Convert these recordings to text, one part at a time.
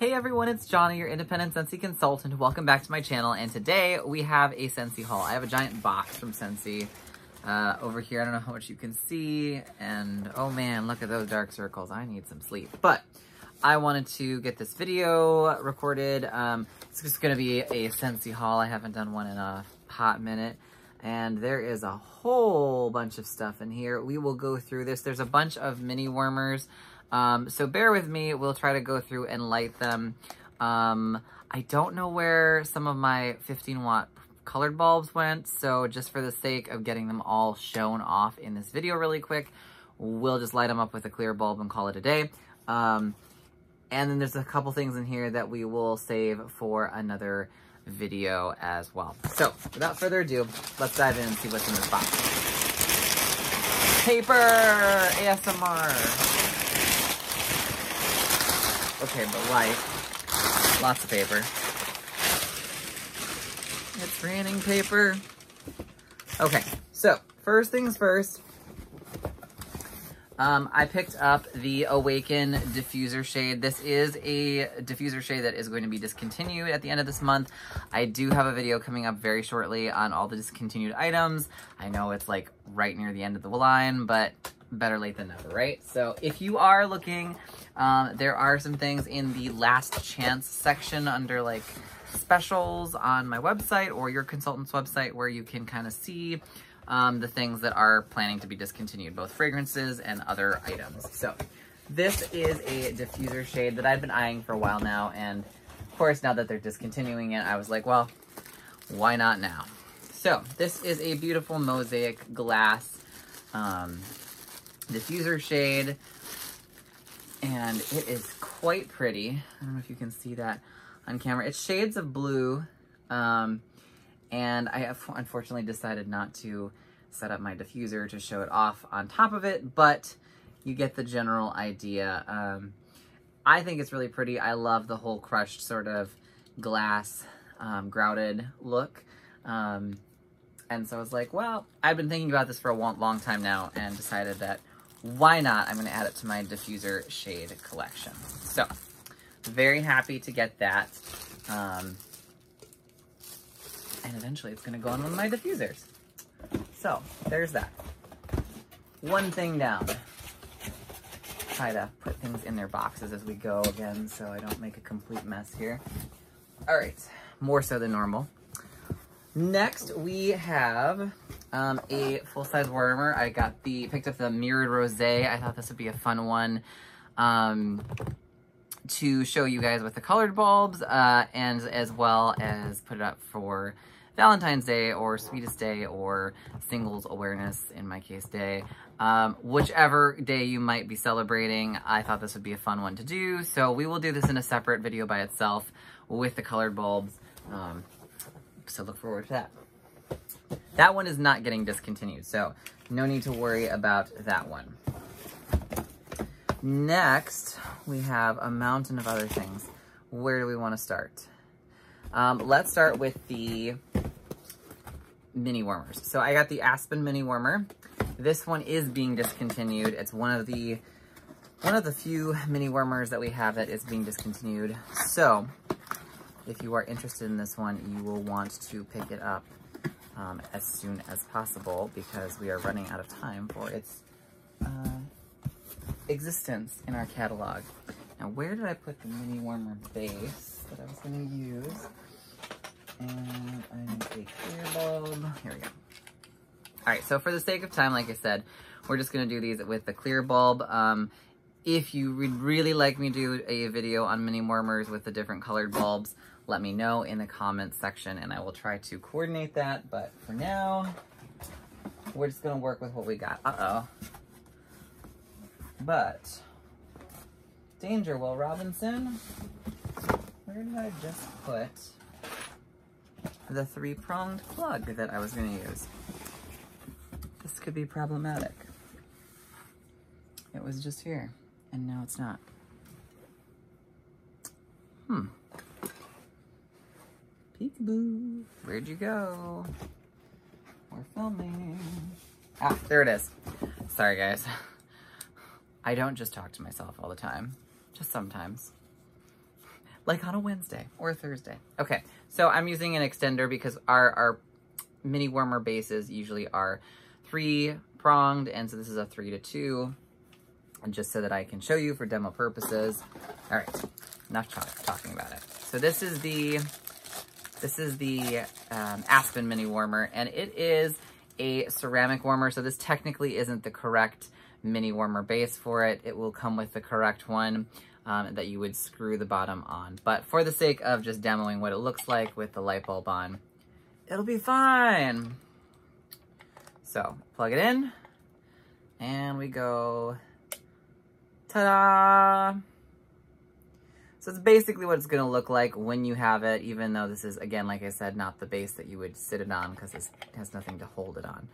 Hey everyone, it's Johnny, your independent Scentsy consultant. Welcome back to my channel, and today we have a Scentsy haul. I have a giant box from Scentsy over here. I don't know how much you can see, and oh man, look at those dark circles. I need some sleep, but I wanted to get this video recorded. It's just gonna be a Scentsy haul. I haven't done one in a hot minute, and there is a whole bunch of stuff in here. We will go through this. There's a bunch of mini warmers. So bear with me, we'll try to go through and light them. I don't know where some of my 15-watt colored bulbs went, so just for the sake of getting them all shown off in this video really quick, we'll just light them up with a clear bulb and call it a day. And then there's a couple things in here that we will save for another video as well. So without further ado, let's dive in and see what's in this box. Paper! ASMR! Okay, but light. Lots of paper. It's raining paper. Okay, so first things first. I picked up the Awaken Diffuser shade. This is a diffuser shade that is going to be discontinued at the end of this month. I do have a video coming up very shortly on all the discontinued items. I know it's like right near the end of the line, but better late than never, right? So if you are looking, there are some things in the last chance section under like specials on my website or your consultant's website where you can kind of see the things that are planning to be discontinued, both fragrances and other items. So this is a diffuser shade that I've been eyeing for a while now, and of course now that they're discontinuing it, I was like, well, why not now? So this is a beautiful mosaic glass diffuser shade, and it is quite pretty. I don't know if you can see that on camera. It's shades of blue, and I have unfortunately decided not to set up my diffuser to show it off on top of it, but you get the general idea. I think it's really pretty. I love the whole crushed sort of glass grouted look. And so I was like, well, I've been thinking about this for a long time now and decided that why not? I'm going to add it to my diffuser shade collection. So very happy to get that. And eventually it's going to go on one of my diffusers. So there's that. One thing down. Try to put things in their boxes as we go again so I don't make a complete mess here. All right, more so than normal. Next we have a full-size warmer. I picked up the Mirrored Rosé. I thought this would be a fun one to show you guys with the colored bulbs, and as well as put it up for Valentine's Day or Sweetest Day or Singles Awareness, in my case, day. Whichever day you might be celebrating, I thought this would be a fun one to do. So we will do this in a separate video by itself with the colored bulbs. So look forward to that. That one is not getting discontinued, so no need to worry about that one. Next, we have a mountain of other things. Where do we want to start? Let's start with the mini warmers. So I got the Aspen mini warmer. This one is being discontinued. It's one of the few mini warmers that we have that is being discontinued. So if you are interested in this one, you will want to pick it up as soon as possible because we are running out of time for its existence in our catalog. Now, where did I put the mini warmer base that I was going to use? And I need a clear bulb. Here we go. All right, so for the sake of time, like I said, we're just going to do these with the clear bulb. If you would really like me to do a video on mini warmers with the different colored bulbs, let me know in the comments section and I will try to coordinate that. But for now, we're just going to work with what we got. Uh-oh. But, danger, Will Robinson. Where did I just put the three-pronged plug that I was going to use? This could be problematic. It was just here, and now it's not. Peekaboo. Where'd you go? We're filming. Ah, there it is. Sorry, guys. I don't just talk to myself all the time. Just sometimes. like on a Wednesday or a Thursday. Okay, so I'm using an extender because our mini warmer bases usually are 3-pronged, and so this is a 3 to 2, and just so that I can show you for demo purposes. All right, enough talking about it. So this is the Aspen mini warmer, and it is a ceramic warmer. So this technically isn't the correct mini warmer base for it. It will come with the correct one that you would screw the bottom on. But for the sake of just demoing what it looks like with the light bulb on, it'll be fine. So plug it in and we go, ta-da! So it's basically what it's gonna look like when you have it, even though this is, again, like I said, not the base that you would sit it on because it has nothing to hold it on.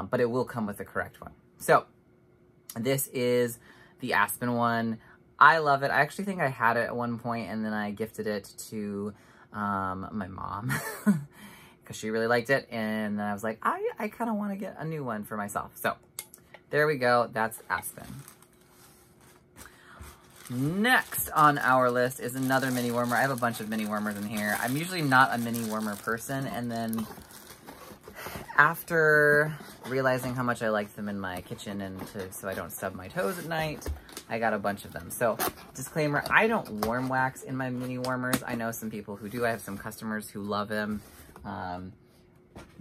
But it will come with the correct one. So this is the Aspen one. I love it. I actually think I had it at one point and then I gifted it to my mom because she really liked it. And then I was like, I kind of want to get a new one for myself. So there we go. That's Aspen. Next on our list is another mini warmer. I have a bunch of mini warmers in here. I'm usually not a mini warmer person, and then after realizing how much I like them in my kitchen and so I don't stub my toes at night, I got a bunch of them. So disclaimer, I don't warm wax in my mini warmers. I know some people who do. I have some customers who love them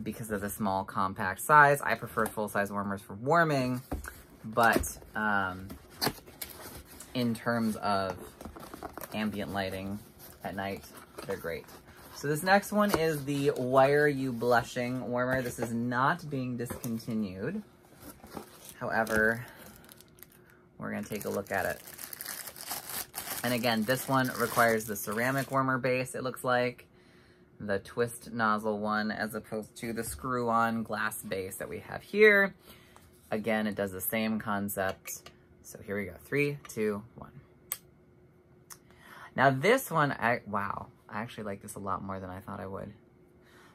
because of the small compact size. I prefer full-size warmers for warming, but in terms of ambient lighting at night, they're great. So this next one is the Why Are You Blushing warmer. This is not being discontinued. However, we're gonna take a look at it. And again, this one requires the ceramic warmer base, it looks like. The twist nozzle one, as opposed to the screw-on glass base that we have here. Again, it does the same concept. So here we go, 3, 2, 1. Now this one, wow. I actually like this a lot more than I thought I would.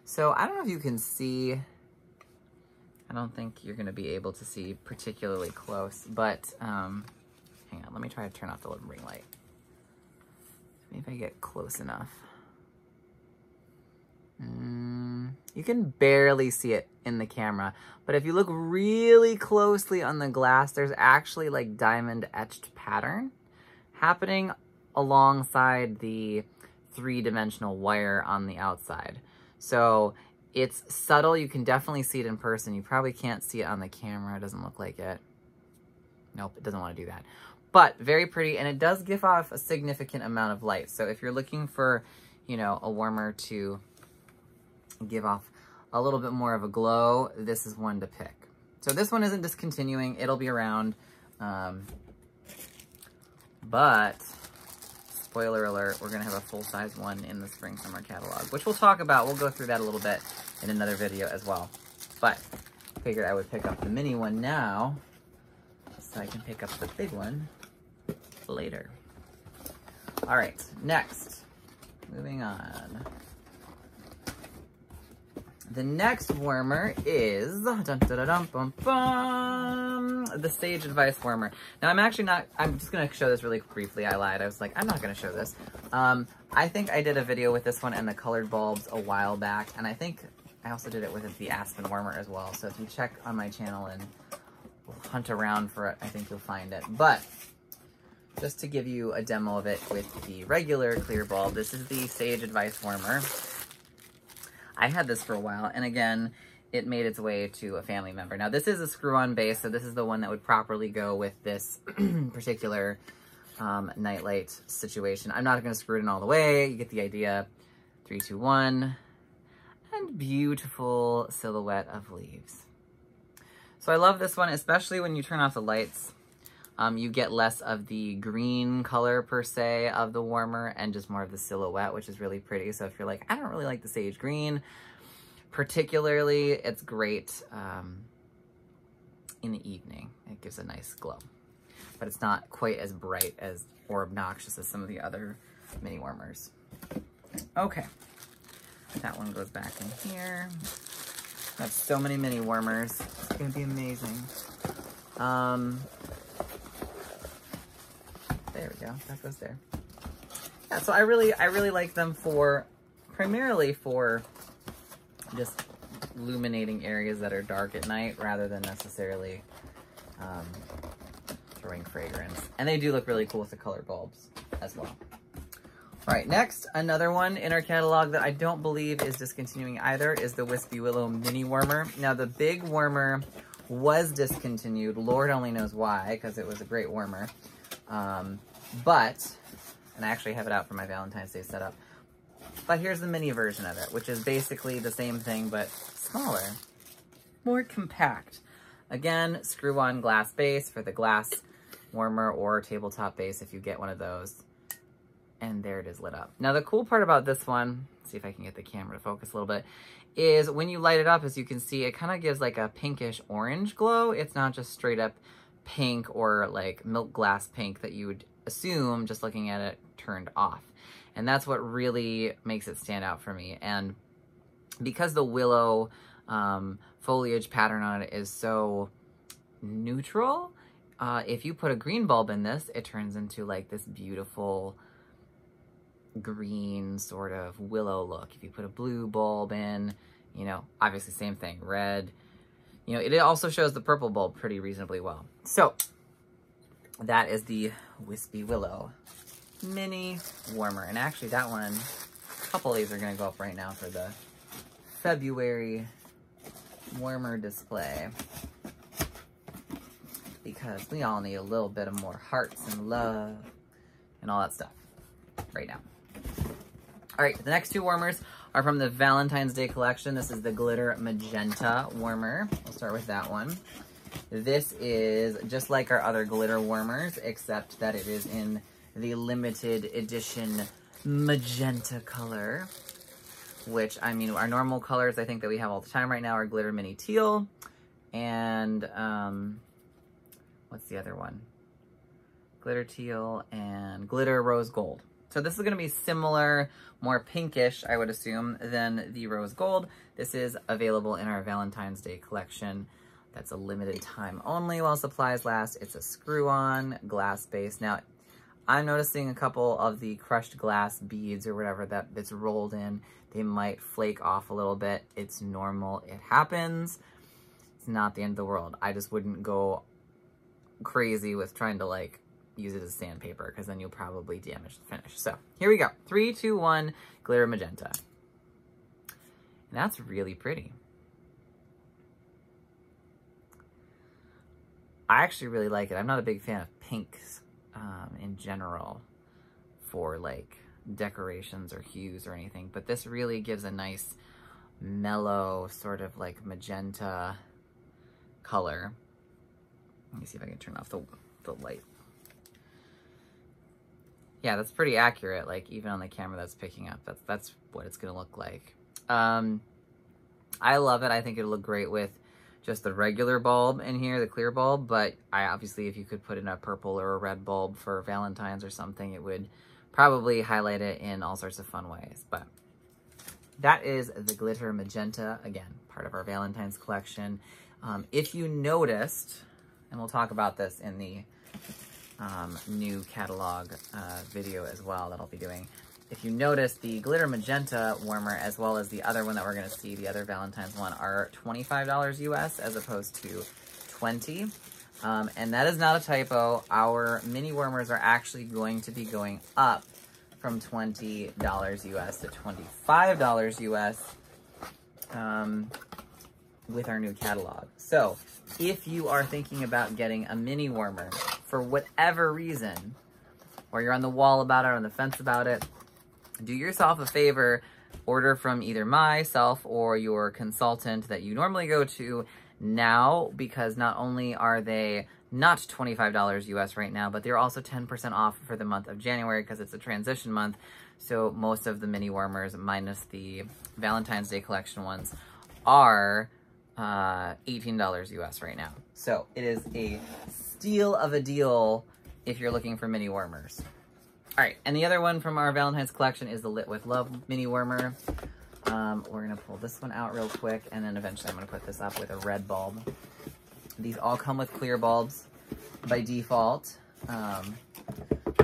So I don't know if you can see, I don't think you're gonna be able to see particularly close, but hang on, let me try to turn off the little ring light. Maybe if I get close enough. You can barely see it in the camera, but if you look really closely on the glass, there's actually like diamond etched pattern happening alongside the 3-dimensional wire on the outside. So it's subtle. You can definitely see it in person. You probably can't see it on the camera. It doesn't look like it. Nope, it doesn't want to do that. But very pretty, and it does give off a significant amount of light. So if you're looking for, you know, a warmer to give off a little bit more of a glow, this is one to pick. So this one isn't discontinuing. It'll be around. But spoiler alert, we're gonna have a full-size one in the spring summer catalog, which we'll talk about. We'll go through that a little bit in another video as well. But figured I would pick up the mini one now so I can pick up the big one later. All right, next, moving on. The next warmer is the Sage Advice warmer. Now I'm just gonna show this really briefly. I lied, I was like, I'm not gonna show this. I think I did a video with this one and the colored bulbs a while back, and I think I also did it with the Aspen warmer as well. So if you check on my channel and hunt around for it, I think you'll find it. But just to give you a demo of it with the regular clear bulb, this is the Sage Advice warmer. I had this for a while, and again, it made its way to a family member. Now, this is a screw-on base, so this is the one that would properly go with this particular nightlight situation. I'm not going to screw it in all the way. You get the idea. 3, 2, 1. And beautiful silhouette of leaves. So I love this one, especially when you turn off the lights. You get less of the green color per se of the warmer and just more of the silhouette, which is really pretty. So if you're like, I don't really like the sage green particularly, it's great in the evening. It gives a nice glow, but it's not quite as bright as or obnoxious as some of the other mini warmers. Okay, that one goes back in here. I have so many mini warmers. It's gonna be amazing. There we go, that goes there. yeah, so I really like them for, primarily for just illuminating areas that are dark at night rather than necessarily throwing fragrance. And they do look really cool with the color bulbs as well. All right, next, another one in our catalog that I don't believe is discontinuing either is the Wispy Willow Mini Warmer. Now, the big warmer was discontinued. Lord only knows why, because it was a great warmer. But, and I actually have it out for my Valentine's Day setup, but here's the mini version of it, which is basically the same thing, but smaller, more compact. Again, screw-on glass base for the glass warmer or tabletop base if you get one of those. And there it is lit up. Now, the cool part about this one, see if I can get the camera to focus a little bit, is when you light it up, as you can see, it kind of gives like a pinkish orange glow. It's not just straight up pink or like milk glass pink that you would assume just looking at it turned off. And that's what really makes it stand out for me. And because the willow foliage pattern on it is so neutral, if you put a green bulb in this, it turns into like this beautiful green sort of willow look. If you put a blue bulb in, you know, obviously same thing, red. You know, it also shows the purple bulb pretty reasonably well. So that is the Wispy Willow Mini Warmer. And actually that one, a couple of these are going to go up right now for the February warmer display, because we all need a little bit of more hearts and love and all that stuff right now. All right, the next two warmers are from the Valentine's Day collection. This is the Glitter Magenta Warmer. We'll start with that one. This is just like our other glitter warmers, except that it is in the limited edition magenta color, which, I mean, our normal colors I think that we have all the time right now are Glitter Mini Teal and, what's the other one? Glitter Teal and Glitter Rose Gold. So this is going to be similar, more pinkish, I would assume, than the Rose Gold. This is available in our Valentine's Day collection. That's a limited time only while supplies last. It's a screw-on glass base. Now, I'm noticing a couple of the crushed glass beads or whatever that's rolled in. They might flake off a little bit. It's normal. It happens. It's not the end of the world. I just wouldn't go crazy with trying to, like, use it as sandpaper, because then you'll probably damage the finish. So here we go. 3, 2, 1, Glitter Magenta. And that's really pretty. I actually really like it. I'm not a big fan of pinks in general for like decorations or hues or anything, but this really gives a nice mellow sort of like magenta color. Let me see if I can turn off the light. Yeah, that's pretty accurate. Like even on the camera that's picking up, that's what it's gonna look like. I love it. I think it'll look great with just the regular bulb in here, the clear bulb, but I obviously, if you could put in a purple or a red bulb for Valentine's or something, it would probably highlight it in all sorts of fun ways. But that is the Glitter Magenta, again, part of our Valentine's collection. If you noticed, and we'll talk about this in the new catalog video as well that I'll be doing. If you notice, the Glitter Magenta warmer, as well as the other one that we're going to see, the other Valentine's one, are $25 US as opposed to $20. And that is not a typo. Our mini warmers are actually going to be going up from $20 US to $25 US with our new catalog. So if you are thinking about getting a mini warmer for whatever reason, or you're on the wall about it or on the fence about it, do yourself a favor, order from either myself or your consultant that you normally go to now, because not only are they not $25 US right now, but they're also 10% off for the month of January because it's a transition month. So most of the mini warmers, minus the Valentine's Day collection ones, are $18 US right now. So it is a steal of a deal if you're looking for mini warmers. All right, and the other one from our Valentine's collection is the Lit With Love mini warmer. We're gonna pull this one out real quick, and then eventually I'm gonna put this up with a red bulb. These all come with clear bulbs by default.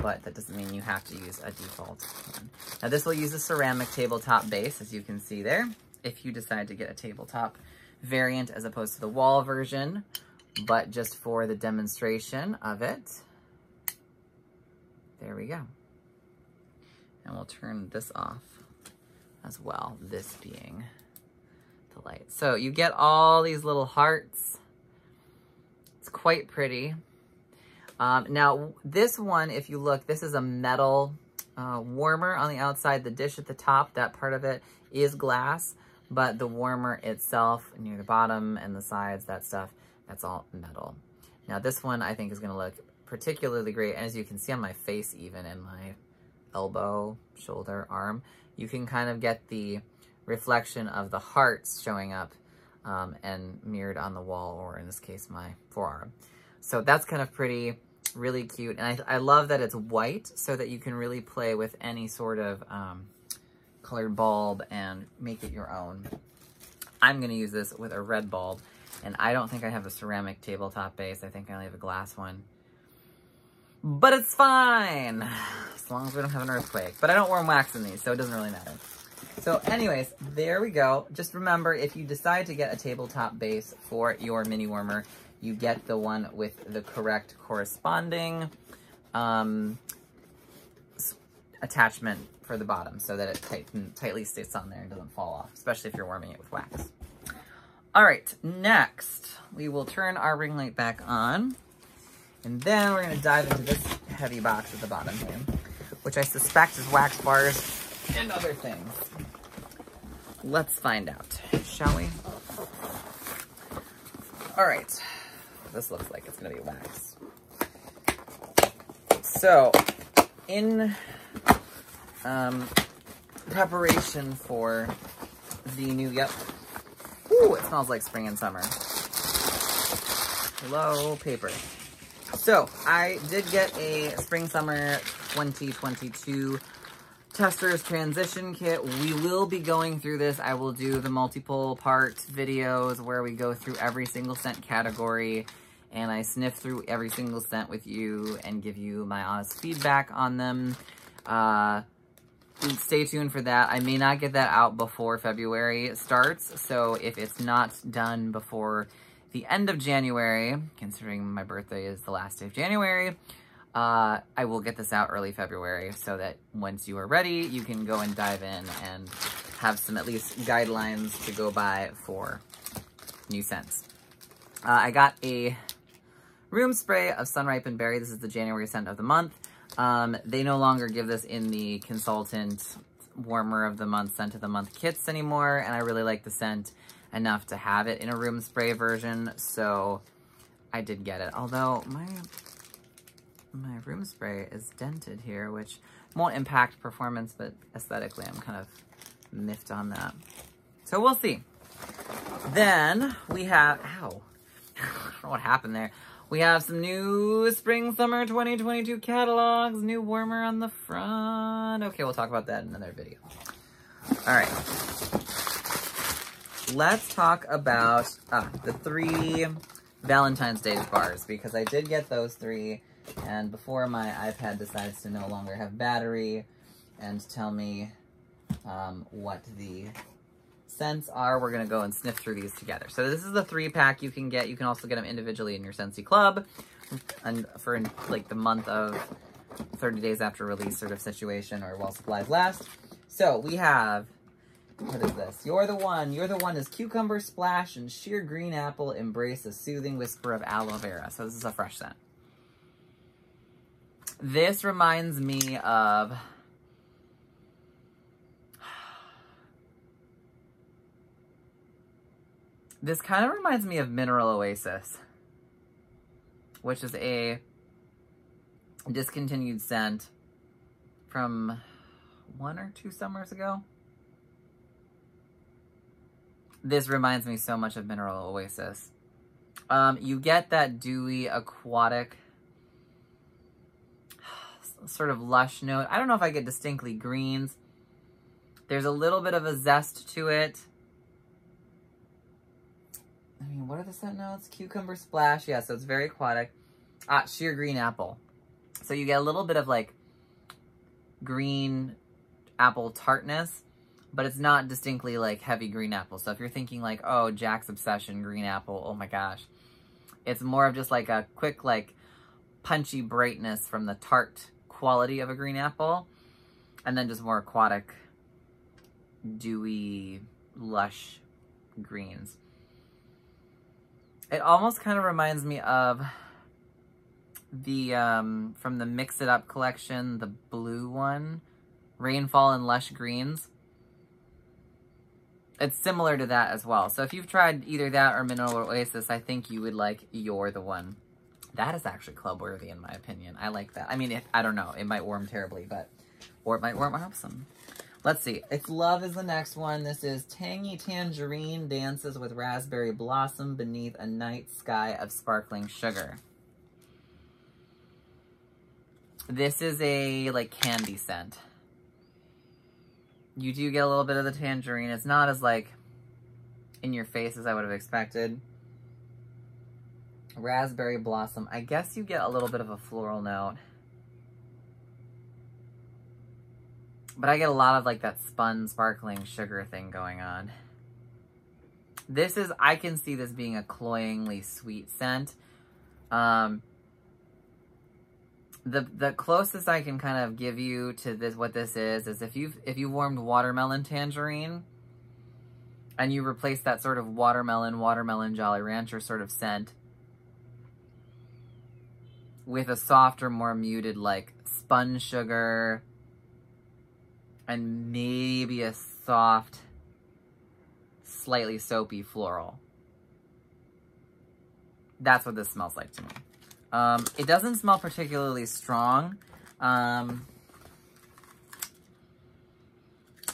but that doesn't mean you have to use a default one. Now this will use a ceramic tabletop base, as you can see there, if you decide to get a tabletop variant as opposed to the wall version, but just for the demonstration of it. There we go. And we'll turn this off as well, this being the light. So you get all these little hearts. It's quite pretty. Now this one, if you look, this is a metal warmer on the outside. The dish at the top, that part of it is glass, but the warmer itself near the bottom and the sides, that stuff, that's all metal. Now this one I think is gonna look particularly great. And as you can see on my face, even in my elbow, shoulder, arm, you can kind of get the reflection of the hearts showing up and mirrored on the wall, or in this case, my forearm. So that's kind of pretty, really cute. And I love that it's white so that you can really play with any sort of colored bulb and make it your own. I'm going to use this with a red bulb, and I don't think I have a ceramic tabletop base. I think I only have a glass one. But it's fine, as long as we don't have an earthquake. But I don't warm wax in these, so it doesn't really matter. So anyways, there we go. Just remember, if you decide to get a tabletop base for your mini warmer, you get the one with the correct corresponding attachment for the bottom so that it tightly sits on there and doesn't fall off, especially if you're warming it with wax. All right, next, we will turn our ring light back on. And then we're going to dive into this heavy box at the bottom here, which I suspect is wax bars and other things. Let's find out, shall we? All right, this looks like it's going to be wax. So, in preparation for the new, ooh, it smells like spring and summer. Hello, paper. So, I did get a Spring-Summer 2022 Testers Transition Kit. We will be going through this. I will do the multiple part videos where we go through every single scent category and I sniff through every single scent with you and give you my honest feedback on them. Stay tuned for that. I may not get that out before February starts, so if it's not done before the end of January, considering my birthday is the last day of January, I will get this out early February so that once you are ready, you can go and dive in and have some at least guidelines to go by for new scents. I got a room spray of Sun-Ripened Berry. This is the January scent of the month. They no longer give this in the consultant warmer of the month, scent of the month kits anymore, and I really like the scent enough to have it in a room spray version, so I did get it. Although my room spray is dented here, which won't impact performance, but aesthetically I'm kind of miffed on that. So we'll see. Then we have, ow, I don't know what happened there. We have some new Spring Summer 2022 catalogs, new warmer on the front. Okay, we'll talk about that in another video. All right. Let's talk about the 3 Valentine's Day bars, because I did get those 3, and before my iPad decides to no longer have battery and tell me what the scents are, we're going to go and sniff through these together. So this is the 3-pack you can get. You can also get them individually in your Scentsy Club, and for like the month of 30 days after release sort of situation, or while supplies last. So we have, what is this? You're the One is Cucumber Splash and Sheer Green Apple Embrace a Soothing Whisper of Aloe Vera. So this is a fresh scent. This reminds me of this kind of reminds me of Mineral Oasis, which is a discontinued scent from 1 or 2 summers ago. This reminds me so much of Mineral Oasis. You get that dewy, aquatic, sort of lush note. I don't know if I get distinctly greens. There's a little bit of a zest to it. I mean, what are the scent notes? Cucumber Splash. Yeah, so it's very aquatic. Sheer Green Apple. So you get a little bit of like green apple tartness, but it's not distinctly like heavy green apple. So if you're thinking like, oh, Jack's Obsession green apple, oh my gosh. It's more of just like a quick, like punchy brightness from the tart quality of a green apple. And then just more aquatic, dewy, lush greens. It almost kind of reminds me of the, from the Mix It Up collection, the blue one, Rainfall and Lush Greens. It's similar to that as well. So if you've tried either that or Mineral Oasis, I think you would like You're the One. That is actually club worthy in my opinion. I like that. I mean, I don't know. It might warm terribly, or it might warm awesome. Let's see. It's Love is the next one. This is Tangy Tangerine Dances with Raspberry Blossom Beneath a Night Sky of Sparkling Sugar. This is a, like, candy scent. You do get a little bit of the tangerine. It's not as, like, in your face as I would have expected. Raspberry Blossom. I guess you get a little bit of a floral note. But I get a lot of, like, that spun sparkling sugar thing going on. This is, I can see this being a cloyingly sweet scent. The closest I can kind of give you to this, what this is if you warmed watermelon tangerine and you replace that sort of watermelon Jolly Rancher sort of scent with a softer, more muted, like spun sugar and maybe a soft, slightly soapy floral. That's what this smells like to me. It doesn't smell particularly strong. I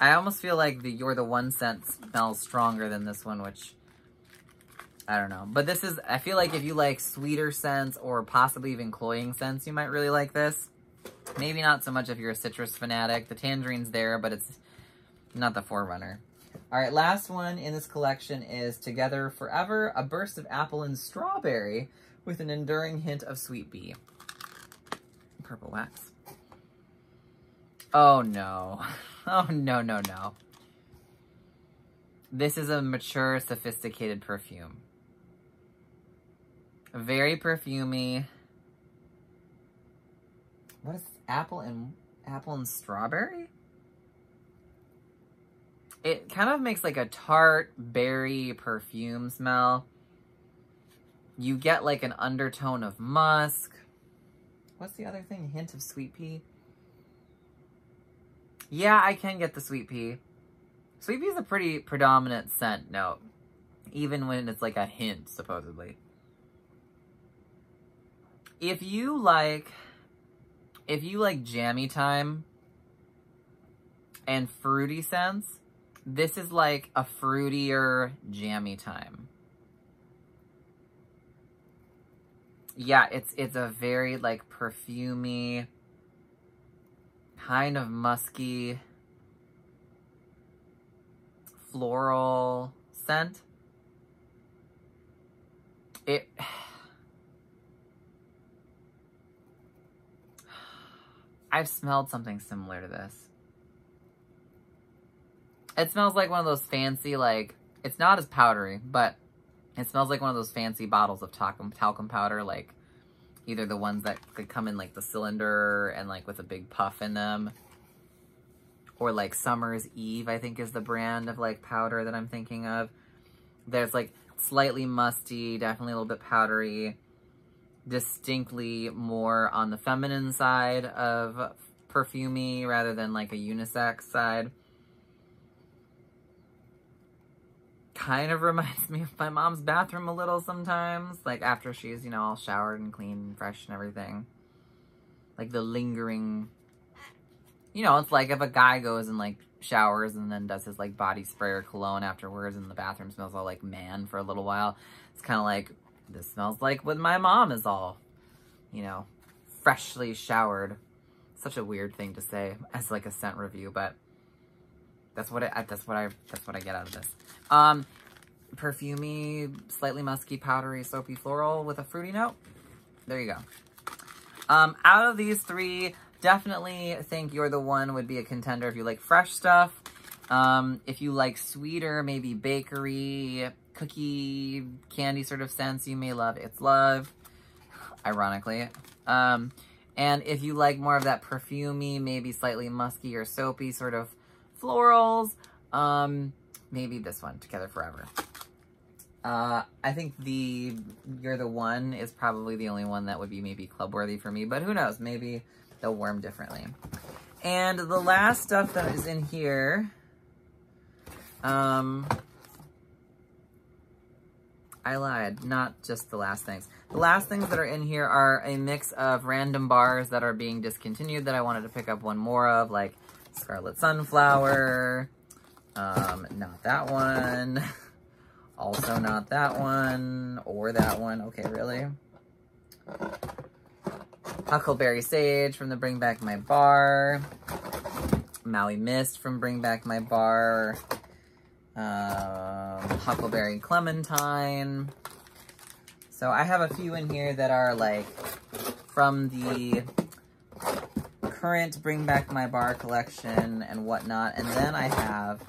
almost feel like the You're the One scent smells stronger than this one, which, I don't know. But this is, I feel like if you like sweeter scents or possibly even cloying scents, you might really like this. Maybe not so much if you're a citrus fanatic. The tangerine's there, but it's not the forerunner. All right, last one in this collection is Together Forever, a burst of apple and strawberry with an enduring hint of sweet bee. Purple wax. Oh no. Oh no, no, no. This is a mature, sophisticated perfume. Very perfumey. What is apple and strawberry? It kind of makes like a tart berry perfume smell. You get like an undertone of musk. What's the other thing? A hint of sweet pea? Yeah, I can get the sweet pea. Sweet pea is a pretty predominant scent note. Even when it's like a hint, supposedly. If you like jammy time and fruity scents, this is like a fruitier jammy time. Yeah, it's a very like perfumey, kind of musky, floral scent. I've smelled something similar to this. It smells like one of those fancy, like, it's not as powdery, but it smells like one of those fancy bottles of talcum powder, like either the ones that could come in like the cylinder and like with a big puff in them, or like Summer's Eve, I think is the brand of like powder that I'm thinking of. There's like slightly musty, definitely a little bit powdery, distinctly more on the feminine side of perfumey rather than like a unisex side. Kind of reminds me of my mom's bathroom a little sometimes. Like after she's, you know, all showered and clean and fresh and everything. Like the lingering, you know, it's like if a guy goes and like showers and then does his like body spray or cologne afterwards and the bathroom smells all like man for a little while. It's kind of like, this smells like when my mom is all, you know, freshly showered. Such a weird thing to say as like a scent review, but that's what I get out of this. Perfumey, slightly musky, powdery, soapy floral with a fruity note. There you go. Out of these three, definitely think You're the One would be a contender if you like fresh stuff. If you like sweeter, maybe bakery, cookie, candy sort of scents, you may love It's Love, ironically. And if you like more of that perfumey, maybe slightly musky or soapy sort of florals, maybe this one, Together Forever. I think You're the One is probably the only one that would be maybe club worthy for me, but who knows, maybe they'll worm differently. And the last stuff that is in here, I lied, not just the last things. The last things that are in here are a mix of random bars that are being discontinued that I wanted to pick up one more of, like Scarlet Sunflower, not that one, also not that one, or that one, okay, really? Huckleberry Sage from the Bring Back My Bar, Maui Mist from Bring Back My Bar, Huckleberry Clementine. So I have a few in here that are like from the current Bring Back My Bar collection and whatnot. And then I have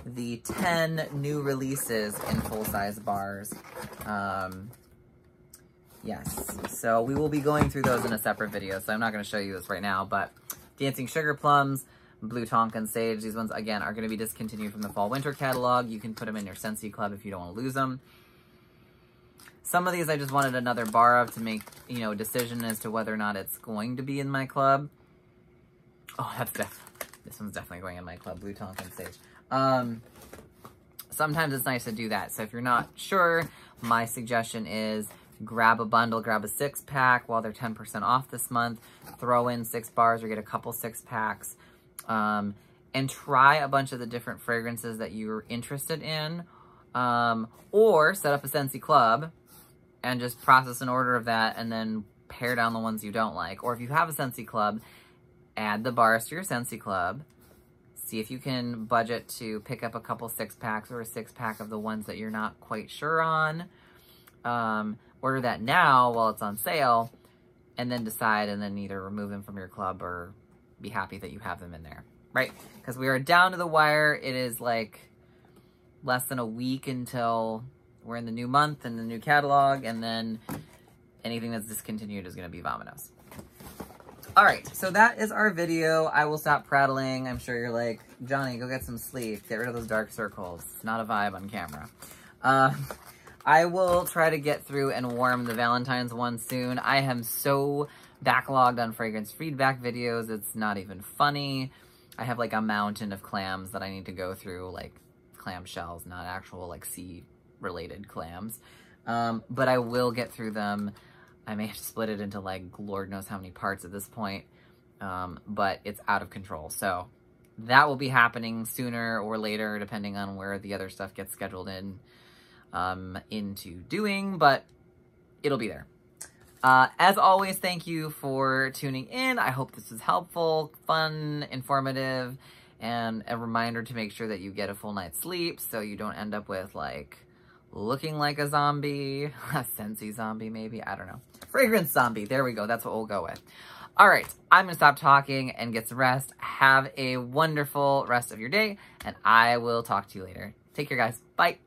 the 10 new releases in full-size bars. Yes, so we will be going through those in a separate video, so I'm not going to show you this right now, but Dancing Sugar Plums, Blue Tonkin Sage, these ones, again, are going to be discontinued from the Fall-Winter catalog. You can put them in your Scentsy club if you don't want to lose them. Some of these I just wanted another bar of to make, you know, a decision as to whether or not it's going to be in my club. Oh, this one's definitely going in my club, Blue Tonkin Sage. Sometimes it's nice to do that, so if you're not sure, my suggestion is grab a bundle, grab a 6-pack while they're 10% off this month, throw in 6 bars or get a couple 6-packs, and try a bunch of the different fragrances that you're interested in, or set up a Scentsy club and just process an order of that and then pare down the ones you don't like. Or if you have a Scentsy club, add the bars to your Scentsy club, see if you can budget to pick up a couple 6-packs or a 6-pack of the ones that you're not quite sure on. Order that now while it's on sale, and then decide, and then either remove them from your club or be happy that you have them in there, right? Because we are down to the wire. It is like less than a week until we're in the new month and the new catalog, and then anything that's discontinued is going to be Vominos. All right, so that is our video. I will stop prattling. I'm sure you're like, Johnny, go get some sleep. Get rid of those dark circles. It's not a vibe on camera. I will try to get through and warm the Valentine's one soon. I am so backlogged on fragrance feedback videos. It's not even funny. I have like a mountain of clams that I need to go through, like clam shells, not actual like sea-related clams. But I will get through them. I may have to split it into like Lord knows how many parts at this point. But it's out of control. So that will be happening sooner or later, depending on where the other stuff gets scheduled into doing, but it'll be there. As always, thank you for tuning in. I hope this was helpful, fun, informative, and a reminder to make sure that you get a full night's sleep so you don't end up with like looking like a zombie, a Scentsy zombie maybe, I don't know. Fragrance zombie, there we go, that's what we'll go with. All right, I'm gonna stop talking and get some rest. Have a wonderful rest of your day, and I will talk to you later. Take care, guys. Bye.